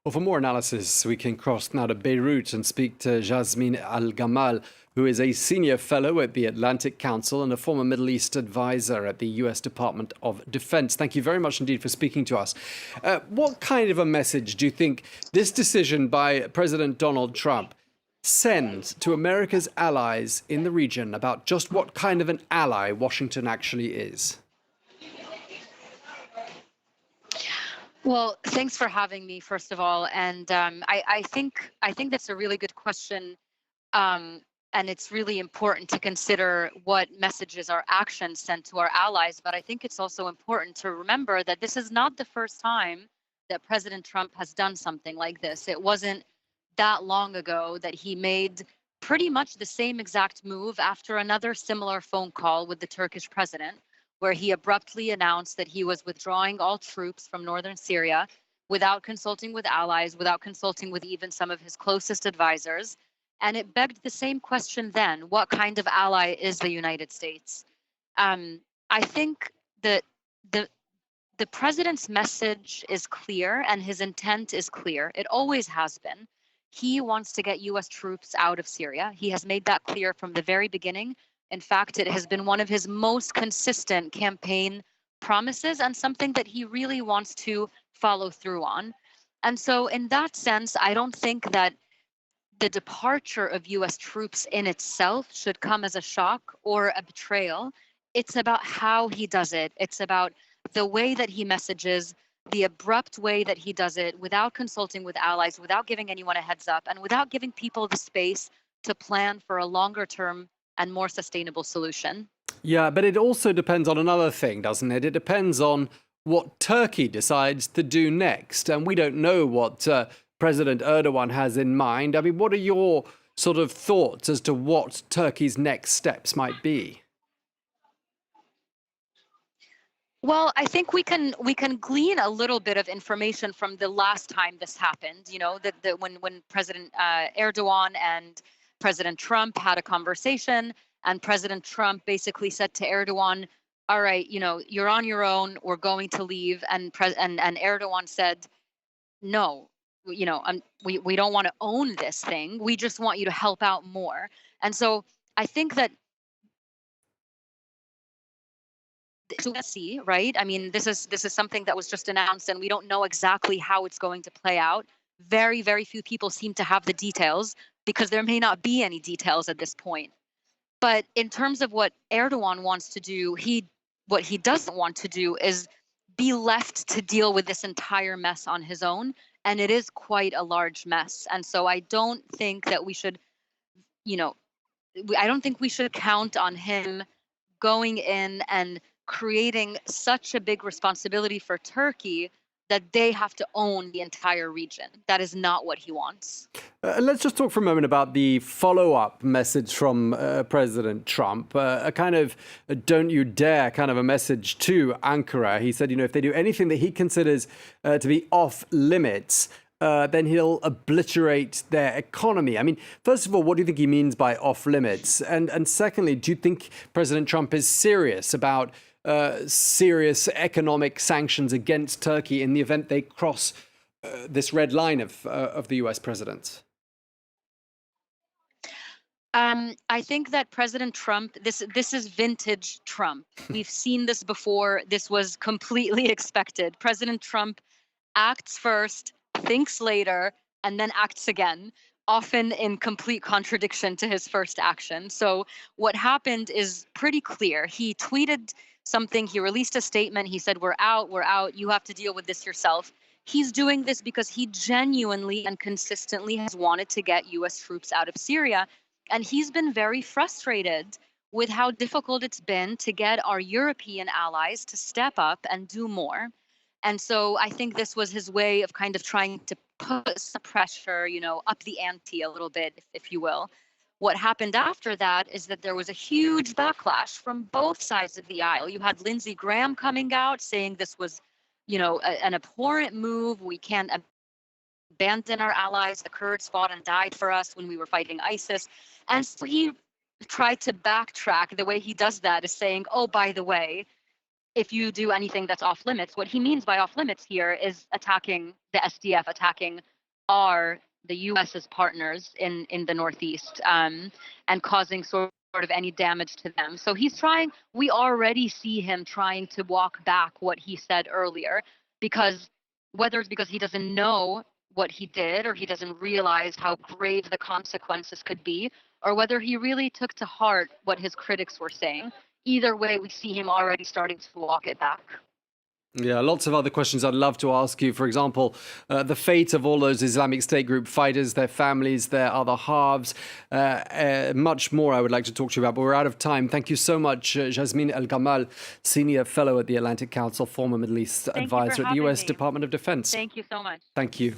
Well, for more analysis, we can cross now to Beirut and speak to Jasmine El-Gamal, who is a senior fellow at the Atlantic Council and a former Middle East advisor at the US Department of Defense. Thank you very much indeed for speaking to us. What kind of a message do you think this decision by President Donald Trump sends to America's allies in the region about just what kind of an ally Washington actually is? Well, thanks for having me, first of all. And I think that's a really good question, and it's really important to consider what messages our actions send to our allies. But I think it's also important to remember that this is not the first time that President Trump has done something like this. It wasn't that long ago that he made pretty much the same exact move after another similar phone call with the Turkish president, where he abruptly announced that he was withdrawing all troops from northern Syria without consulting with allies, without consulting with even some of his closest advisors. And it begged the same question then: what kind of ally is the United States? I think that the the president's message is clear and his intent is clear. It always has been. He wants to get US troops out of Syria. He has made that clear from the very beginning. In fact, it has been one of his most consistent campaign promises and something that he really wants to follow through on. And so, in that sense, I don't think that the departure of US troops in itself should come as a shock or a betrayal. It's about how he does it, it's about the way that he messages, the abrupt way that he does it without consulting with allies, without giving anyone a heads up, and without giving people the space to plan for a longer term and more sustainable solution. Yeah, but it also depends on another thing, doesn't it? It depends on what Turkey decides to do next. And we don't know what President Erdogan has in mind. I mean, what are your sort of thoughts as to what Turkey's next steps might be? Well, I think we can glean a little bit of information from the last time this happened. You know, that when President Erdogan and President Trump had a conversation, and President Trump basically said to Erdogan, "All right, you're on your own. We're going to leave." And Erdogan said, "No, we don't want to own this thing. We just want you to help out more." And so I think that to see, right? I mean, this is something that was just announced, and we don't know exactly how it's going to play out. Very, very few people seem to have the details because there may not be any details at this point. But in terms of what Erdogan wants to do, what he doesn't want to do is be left to deal with this entire mess on his own, and it is quite a large mess. And so I don't think that we should, you know, I don't think we should count on him going in and creating such a big responsibility for Turkey that they have to own the entire region. That is not what he wants. Let's just talk for a moment about the follow-up message from President Trump, a kind of don't you dare kind of a message to Ankara. He said, if they do anything that he considers to be off limits, then he'll obliterate their economy. I mean, first of all, what do you think he means by off limits? And secondly, do you think President Trump is serious about serious economic sanctions against Turkey in the event they cross this red line of the US president? I think that President Trump, this is vintage Trump. We've seen this before. This was completely expected. President Trump acts first, thinks later, and then acts again, often in complete contradiction to his first action. So what happened is pretty clear. He tweeted something, he released a statement, he said, we're out, you have to deal with this yourself. He's doing this because he genuinely and consistently has wanted to get US troops out of Syria. And he's been very frustrated with how difficult it's been to get our European allies to step up and do more. And so I think this was his way of kind of trying to put some pressure, up the ante a little bit, if you will. What happened after that is that there was a huge backlash from both sides of the aisle. You had Lindsey Graham coming out saying this was, an abhorrent move. We can't abandon our allies. The Kurds fought and died for us when we were fighting ISIS. And so he tried to backtrack. The way he does that is saying, oh, by the way, if you do anything that's off limits. What he means by off limits here is attacking the SDF, attacking the US's partners in the Northeast, and causing sort of any damage to them. So we already see him trying to walk back what he said earlier, because whether it's because he doesn't know what he did or he doesn't realize how grave the consequences could be, or whether he really took to heart what his critics were saying. Either way, we see him already starting to walk it back. Yeah, lots of other questions I'd love to ask you. For example, the fate of all those Islamic State group fighters, their families, their other halves, much more I would like to talk to you about, but we're out of time. Thank you so much, Jasmine El-Gamal, Senior Fellow at the Atlantic Council, former Middle East Thank you Advisor for at the US having me. Department of Defense. Thank you so much. Thank you.